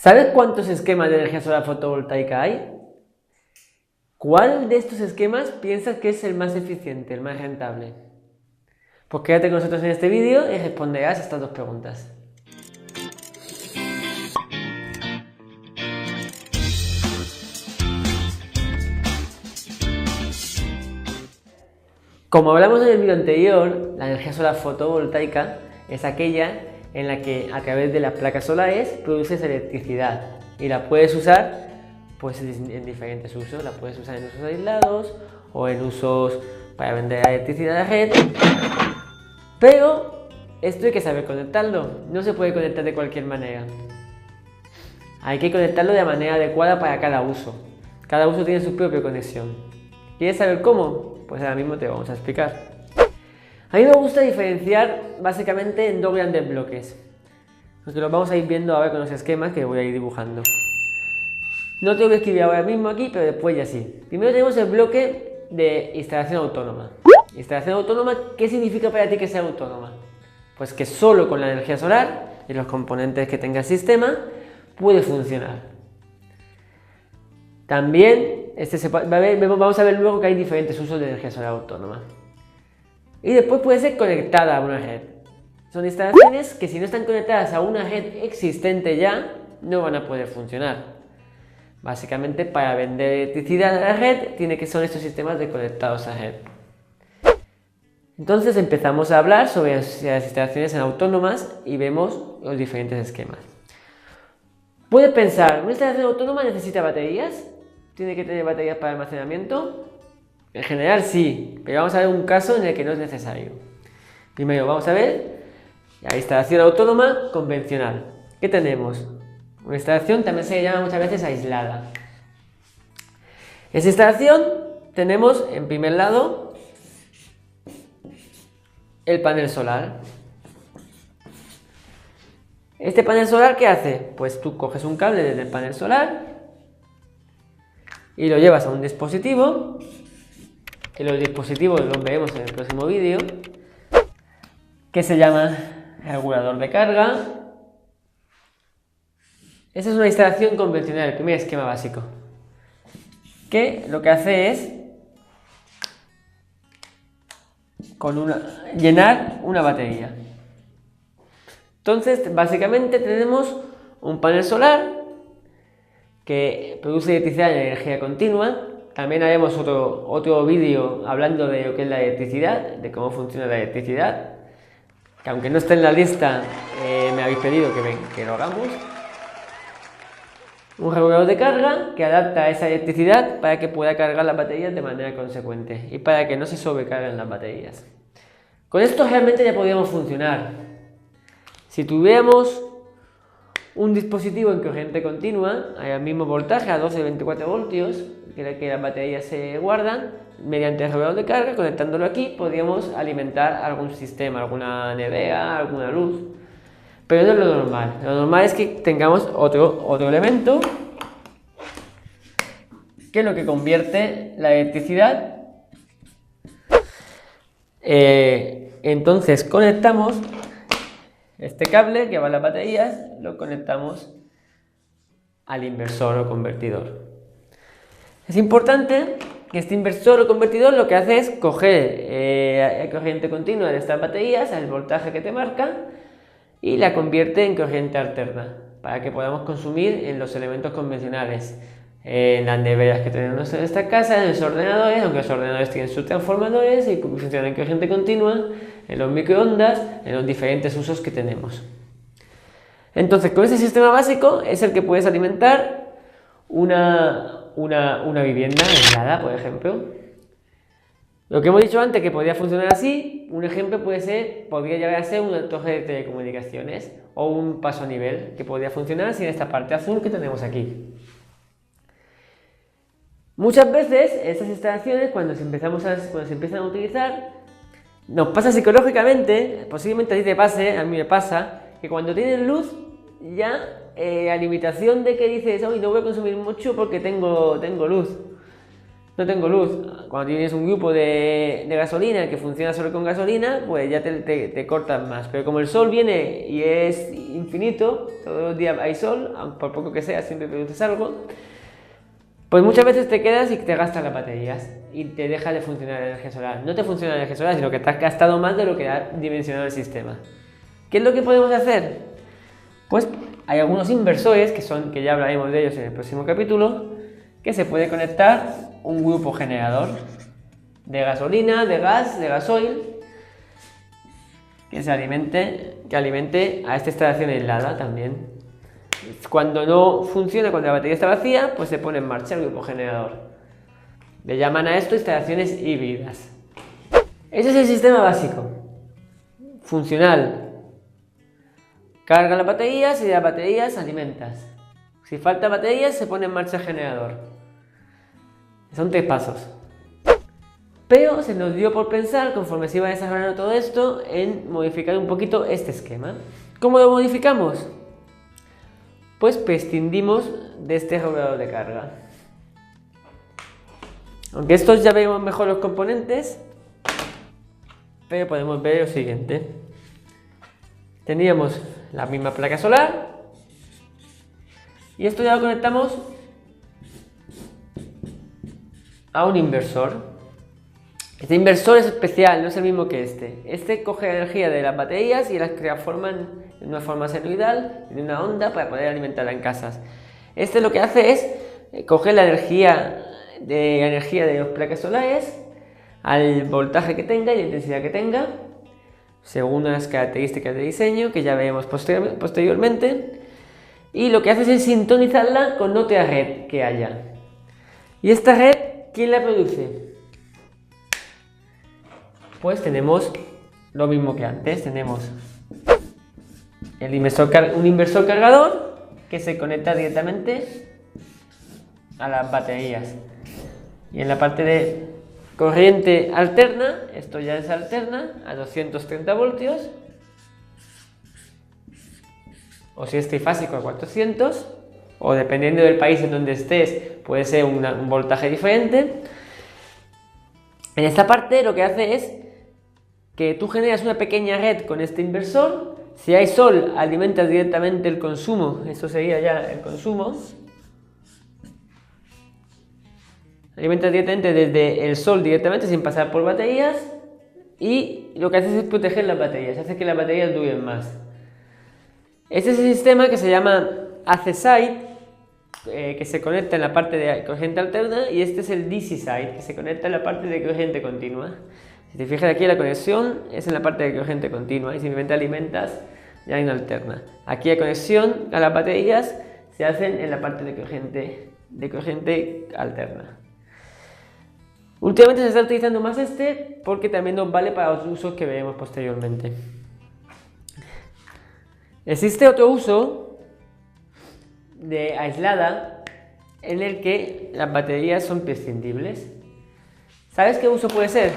¿Sabes cuántos esquemas de energía solar fotovoltaica hay? ¿Cuál de estos esquemas piensas que es el más eficiente, el más rentable? Pues quédate con nosotros en este vídeo y responderás estas dos preguntas. Como hablamos en el vídeo anterior, la energía solar fotovoltaica es aquella en la que a través de las placas solares produces electricidad y la puedes usar pues, en diferentes usos. La puedes usar en usos aislados o en usos para vender electricidad a la red. Pero esto hay que saber conectarlo, no se puede conectar de cualquier manera. Hay que conectarlo de manera adecuada para cada uso. Cada uso tiene su propia conexión. ¿Quieres saber cómo? Pues ahora mismo te vamos a explicar. A mí me gusta diferenciar básicamente en dos grandes bloques, porque los vamos a ir viendo ahora con los esquemas que voy a ir dibujando. No tengo que escribir ahora mismo aquí, pero después ya sí. Primero tenemos el bloque de instalación autónoma. Instalación autónoma, ¿qué significa para ti que sea autónoma? Pues que solo con la energía solar y los componentes que tenga el sistema puede funcionar. También vamos a ver luego que hay diferentes usos de energía solar autónoma. Y después puede ser conectada a una red. Son instalaciones que si no están conectadas a una red existente ya, no van a poder funcionar. Básicamente para vender electricidad a la red, son estos sistemas de conectados a red. Entonces empezamos a hablar sobre las instalaciones autónomas y vemos los diferentes esquemas. Puedes pensar, ¿una instalación autónoma necesita baterías? ¿Tiene que tener baterías para almacenamiento? En general sí, pero vamos a ver un caso en el que no es necesario. Primero vamos a ver la instalación autónoma convencional. ¿Qué tenemos? Una instalación también se llama muchas veces aislada. Esa instalación tenemos en primer lado el panel solar. ¿Este panel solar qué hace? Pues tú coges un cable desde el panel solar y lo llevas a un dispositivo, que los dispositivos los veremos en el próximo vídeo, que se llama regulador de carga. Esa es una instalación convencional, el primer esquema básico, que lo que hace es llenar una batería. Entonces, básicamente tenemos un panel solar que produce electricidad en energía continua. También haremos otro vídeo hablando de lo que es la electricidad, de cómo funciona la electricidad, que aunque no esté en la lista, me habéis pedido que lo hagamos. Un regulador de carga que adapta esa electricidad para que pueda cargar las baterías de manera consecuente y para que no se sobrecarguen las baterías. Con esto realmente ya podríamos funcionar. Si tuviéramos un dispositivo en corriente continua, al mismo voltaje, a 12-24 voltios, que las baterías se guardan, mediante el regulador de carga, conectándolo aquí, podríamos alimentar algún sistema, alguna nevera, alguna luz. Pero no es lo normal. Lo normal es que tengamos otro elemento, que es lo que convierte la electricidad. Entonces conectamos este cable que va a las baterías, lo conectamos al inversor o convertidor. Es importante que este inversor o convertidor lo que hace es coger corriente continua de estas baterías, al voltaje que te marca, y la convierte en corriente alterna, para que podamos consumir en los elementos convencionales, en las neveras que tenemos en esta casa, en los ordenadores, aunque los ordenadores tienen sus transformadores y funcionan en corriente continua, en los microondas, en los diferentes usos que tenemos. Entonces, con este sistema básico es el que puedes alimentar una vivienda aislada, por ejemplo. Lo que hemos dicho antes que podría funcionar así, un ejemplo podría llegar a ser una torre de telecomunicaciones o un paso a nivel que podría funcionar sin esta parte azul que tenemos aquí. Muchas veces estas instalaciones, cuando se empiezan a utilizar, nos pasa psicológicamente, posiblemente a ti te pase, a mí me pasa, que cuando tienes luz ya la limitación de que dices, hoy no voy a consumir mucho porque tengo luz. no tengo luz. Cuando tienes un grupo de gasolina que funciona solo con gasolina, pues ya te cortan más. Pero como el sol viene y es infinito, todos los días hay sol, por poco que sea, siempre produces algo, pues muchas veces te quedas y te gastas las baterías y te deja de funcionar la energía solar. No te funciona la energía solar, sino que te has gastado más de lo que ha dimensionado el sistema. ¿Qué es lo que podemos hacer? Pues hay algunos inversores, que ya hablaremos de ellos en el próximo capítulo, que se puede conectar un grupo generador de gasolina, de gas, de gasoil, que alimente a esta instalación aislada también. Cuando no funciona, cuando la batería está vacía, pues se pone en marcha el grupo generador. Le llaman a esto instalaciones híbridas. Ese es el sistema básico, funcional. Carga las baterías y las baterías alimentas. Si falta baterías, se pone en marcha el generador. Son 3 pasos. Pero se nos dio por pensar, conforme se iba desarrollando todo esto, en modificar un poquito este esquema. ¿Cómo lo modificamos? Pues prescindimos de este regulador de carga. Aunque estos ya vemos mejor los componentes, pero podemos ver lo siguiente. Teníamos la misma placa solar y esto ya lo conectamos a un inversor. Este inversor es especial, no es el mismo que este. Este coge la energía de las baterías y las transforma en una forma sinusoidal, en una onda para poder alimentarla en casas. Este lo que hace es coger la energía de las placas solares al voltaje que tenga y la intensidad que tenga, según unas características de diseño que ya veremos posteriormente, y lo que hace es sintonizarla con otra red que haya. ¿Y esta red quién la produce? Pues tenemos lo mismo que antes, tenemos un inversor cargador que se conecta directamente a las baterías, y en la parte de corriente alterna, esto ya es alterna a 230 voltios, o si es trifásico a 400, o dependiendo del país en donde estés puede ser un voltaje diferente. En esta parte lo que hace es que tú generas una pequeña red con este inversor. Si hay sol, alimentas directamente el consumo, esto sería ya el consumo. Alimentas directamente desde el sol directamente sin pasar por baterías, y lo que haces es proteger las baterías, hace que las baterías duren más. Este es el sistema que se llama AC Side, que se conecta en la parte de corriente alterna, y este es el DC Side, que se conecta en la parte de corriente continua. Si te fijas aquí, la conexión es en la parte de corriente continua y simplemente alimentas ya en alterna. Aquí la conexión a las baterías se hacen en la parte de corriente alterna. Últimamente se está utilizando más este porque también nos vale para otros usos que veremos posteriormente. Existe otro uso de aislada en el que las baterías son prescindibles. ¿Sabes qué uso puede ser?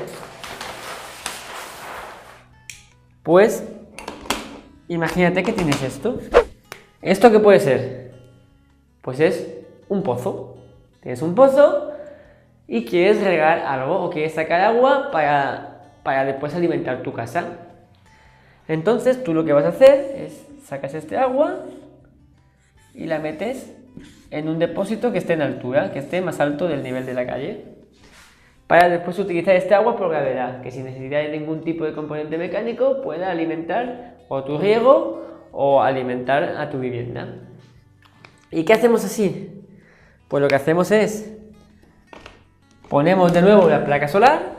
Pues imagínate que tienes esto. ¿Esto qué puede ser? Pues es un pozo. Tienes un pozo y quieres regar algo o quieres sacar agua para después alimentar tu casa. Entonces tú lo que vas a hacer es sacas este agua y la metes en un depósito que esté en altura, que esté más alto del nivel de la calle, para después utilizar este agua por gravedad, que sin necesidad de ningún tipo de componente mecánico pueda alimentar o tu riego o alimentar a tu vivienda. ¿Y qué hacemos así? Pues lo que hacemos es ponemos de nuevo la placa solar,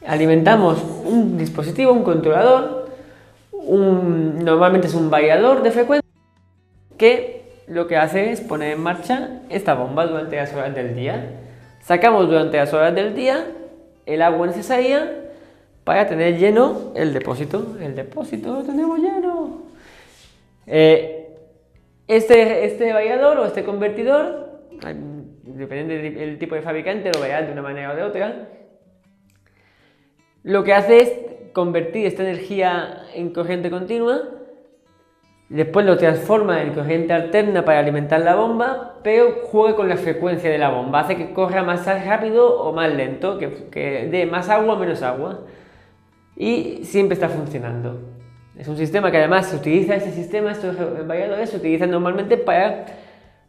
alimentamos un dispositivo, un controlador, normalmente es un variador de frecuencia, que lo que hace es poner en marcha esta bomba durante las horas del día. Sacamos durante las horas del día el agua necesaria para tener lleno el depósito. El depósito lo tenemos lleno. Este variador o este convertidor, depende del tipo de fabricante, lo verá de una manera o de otra. Lo que hace es convertir esta energía en corriente continua Después lo transforma en corriente alterna para alimentar la bomba, pero juega con la frecuencia de la bomba, hace que corra más rápido o más lento, que dé más agua o menos agua. Y siempre está funcionando. Es un sistema que además se utiliza, estos variadores se utilizan normalmente para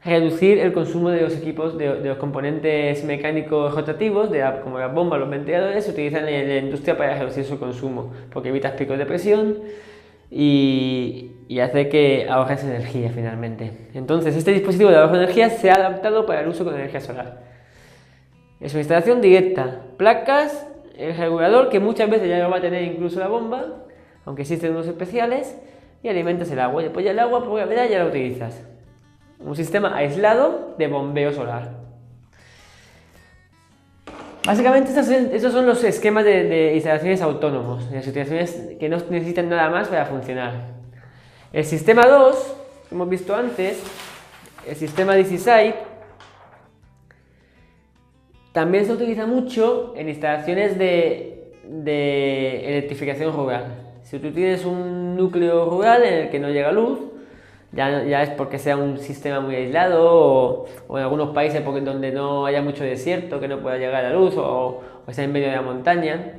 reducir el consumo de los equipos, de los componentes mecánicos rotativos, como las bombas, los ventiladores, se utilizan en la industria para reducir su consumo, porque evitas picos de presión y hace que ahorres energía finalmente. Entonces este dispositivo de ahorro de energía se ha adaptado para el uso con energía solar. Es una instalación directa, placas, el regulador, que muchas veces ya no va a tener incluso la bomba, aunque existen unos especiales, y alimentas el agua, y después ya el agua por gravedad ya la utilizas. Un sistema aislado de bombeo solar. Básicamente estos son los esquemas de instalaciones autónomos, de instalaciones que no necesitan nada más para funcionar. El sistema 2, que hemos visto antes, el sistema DC-Site, también se utiliza mucho en instalaciones de electrificación rural. Si tú tienes un núcleo rural en el que no llega luz, ya es porque sea un sistema muy aislado o en algunos países donde no haya mucho desierto, que no pueda llegar la luz o está en medio de la montaña.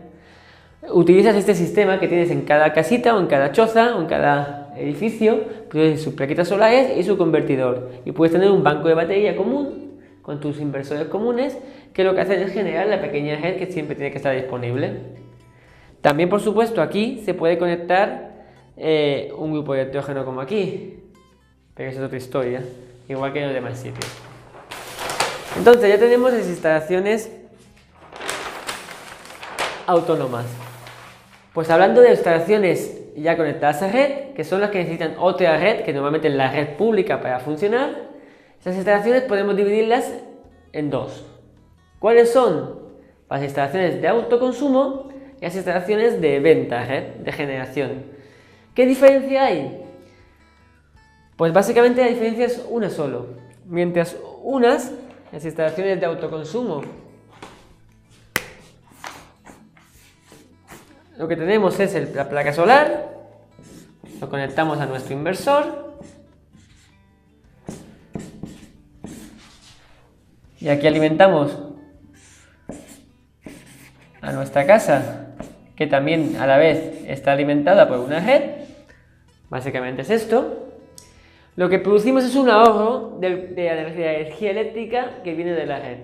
Utilizas este sistema que tienes en cada casita o en cada choza o en cada edificio, pues sus plaquitas solares y su convertidor. Y puedes tener un banco de batería común con tus inversores comunes, que lo que hacen es generar la pequeña red que siempre tiene que estar disponible. También, por supuesto, aquí se puede conectar un grupo de electrógeno como aquí, pero eso es otra historia, igual que en los demás sitios. Entonces ya tenemos las instalaciones autónomas. Pues hablando de instalaciones ya conectadas a red, que son las que necesitan otra red, que normalmente es la red pública para funcionar, esas instalaciones podemos dividirlas en dos. ¿Cuáles son? Las instalaciones de autoconsumo y las instalaciones de venta, de generación. ¿Qué diferencia hay? Pues básicamente la diferencia es una solo. Mientras las instalaciones de autoconsumo, lo que tenemos es la placa solar, lo conectamos a nuestro inversor y aquí alimentamos a nuestra casa, que también a la vez está alimentada por una red. Básicamente es esto. Lo que producimos es un ahorro de energía eléctrica que viene de la red.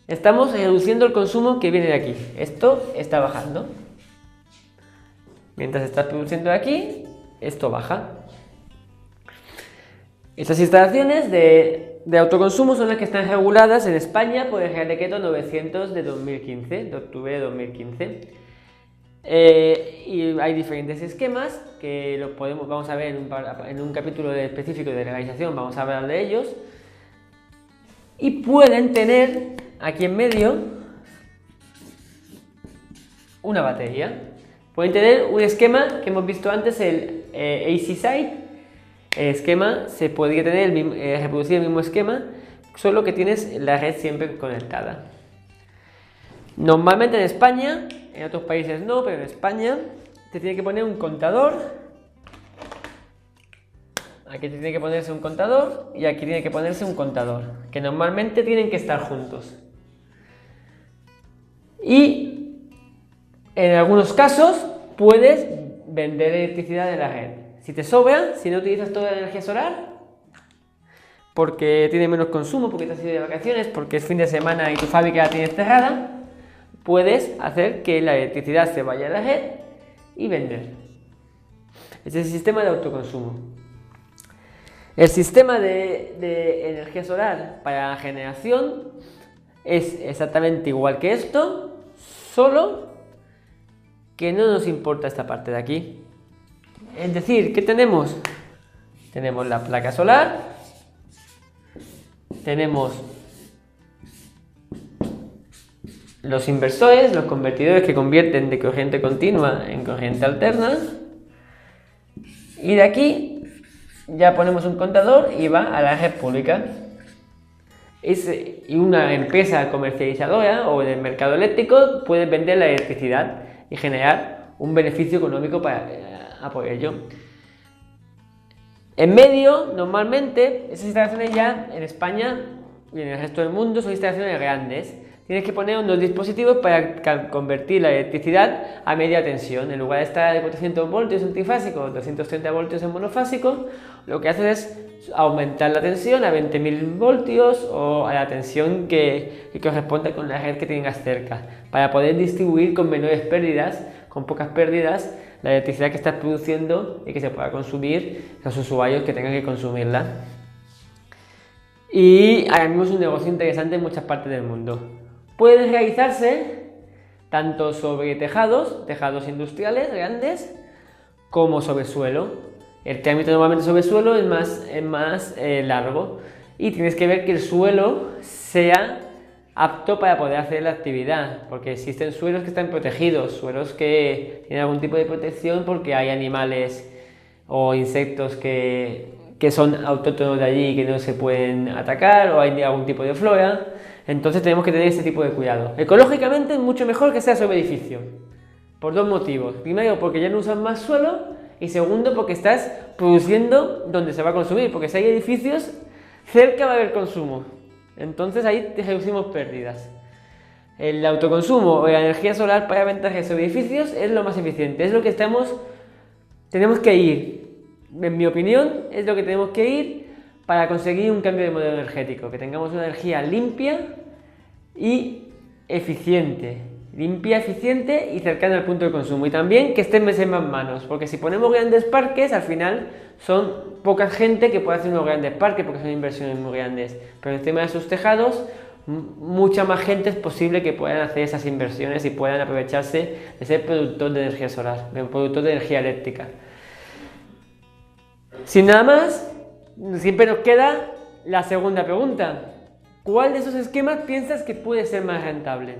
Estamos reduciendo el consumo que viene de aquí. Esto está bajando. Mientras está produciendo aquí, esto baja. Estas instalaciones de autoconsumo son las que están reguladas en España por el Real Decreto 900 de 2015, de octubre de 2015. Y hay diferentes esquemas que vamos a ver en un capítulo específico de legalización, vamos a hablar de ellos. Y pueden tener aquí en medio una batería. Pueden tener un esquema que hemos visto antes, el AC-Site. El esquema se podría reproducir el mismo esquema, solo que tienes la red siempre conectada. Normalmente en España, en otros países no, pero en España te tiene que poner un contador. Aquí tiene que ponerse un contador y aquí tiene que ponerse un contador, que normalmente tienen que estar juntos. Y en algunos casos puedes vender electricidad de la red. Si te sobra, si no utilizas toda la energía solar, porque tiene menos consumo, porque te has ido de vacaciones, porque es fin de semana y tu fábrica la tienes cerrada, puedes hacer que la electricidad se vaya a la red y vender. Este es el sistema de autoconsumo. El sistema de energía solar para generación es exactamente igual que esto, solo que no nos importa esta parte de aquí. Es decir, ¿qué tenemos? Tenemos la placa solar, tenemos los inversores, los convertidores que convierten de corriente continua en corriente alterna, y de aquí ya ponemos un contador y va a la red pública. Y una empresa comercializadora o del mercado eléctrico puede vender la electricidad y generar un beneficio económico por ello. En medio, normalmente, esas instalaciones ya en España y en el resto del mundo son instalaciones grandes. Tienes que poner unos dispositivos para convertir la electricidad a media tensión. En lugar de estar de 400 voltios en trifásico, 230 voltios en monofásico, lo que haces es aumentar la tensión a 20.000 voltios o a la tensión que corresponde con la red que tengas cerca, para poder distribuir con menores pérdidas, con pocas pérdidas, la electricidad que estás produciendo y que se pueda consumir los usuarios que tengan que consumirla. Y ahora mismo es un negocio interesante en muchas partes del mundo. Puede realizarse tanto sobre tejados industriales grandes, como sobre suelo. El diámetro normalmente sobre suelo es más largo y tienes que ver que el suelo sea apto para poder hacer la actividad, porque existen suelos que están protegidos, suelos que tienen algún tipo de protección porque hay animales o insectos que son autóctonos de allí y que no se pueden atacar, o hay algún tipo de flora. Entonces tenemos que tener ese tipo de cuidado. Ecológicamente es mucho mejor que sea sobre edificio, por dos motivos. Primero, porque ya no usan más suelo, y segundo, porque estás produciendo donde se va a consumir, porque si hay edificios, cerca va a haber consumo. Entonces ahí reducimos pérdidas. El autoconsumo o la energía solar para ventajas sobre edificios es lo más eficiente, es lo que tenemos que ir. En mi opinión, es lo que tenemos que ir para conseguir un cambio de modelo energético, que tengamos una energía limpia y eficiente. Limpia, eficiente y cercana al punto de consumo. Y también que estén en más manos, porque si ponemos grandes parques, al final son poca gente que puede hacer unos grandes parques, porque son inversiones muy grandes. Pero en el tema de sus tejados, mucha más gente es posible que puedan hacer esas inversiones y puedan aprovecharse de ser productor de energía solar, de un productor de energía eléctrica. Sin nada más, siempre nos queda la segunda pregunta. ¿Cuál de esos esquemas piensas que puede ser más rentable?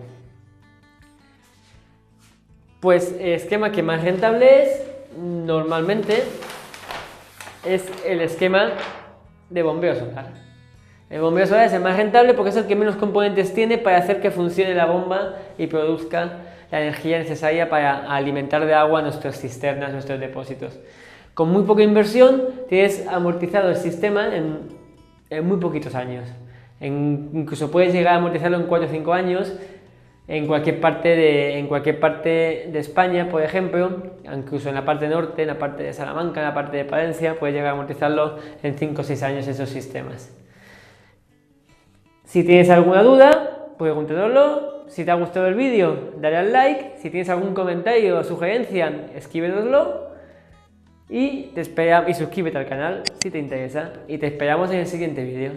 Pues el esquema que más rentable es, normalmente, es el esquema de bombeo solar. El bombeo solar es el más rentable porque es el que menos componentes tiene para hacer que funcione la bomba y produzca la energía necesaria para alimentar de agua nuestras cisternas, nuestros depósitos. Con muy poca inversión tienes amortizado el sistema en muy poquitos años. Incluso puedes llegar a amortizarlo en 4 o 5 años en cualquier parte de España, por ejemplo, incluso en la parte norte, en la parte de Salamanca, en la parte de Palencia, puedes llegar a amortizarlo en 5 o 6 años esos sistemas. Si tienes alguna duda, pregúntanoslo. Si te ha gustado el vídeo, dale al like. Si tienes algún comentario o sugerencia, escríbenoslo. Y suscríbete al canal si te interesa. Y te esperamos en el siguiente vídeo.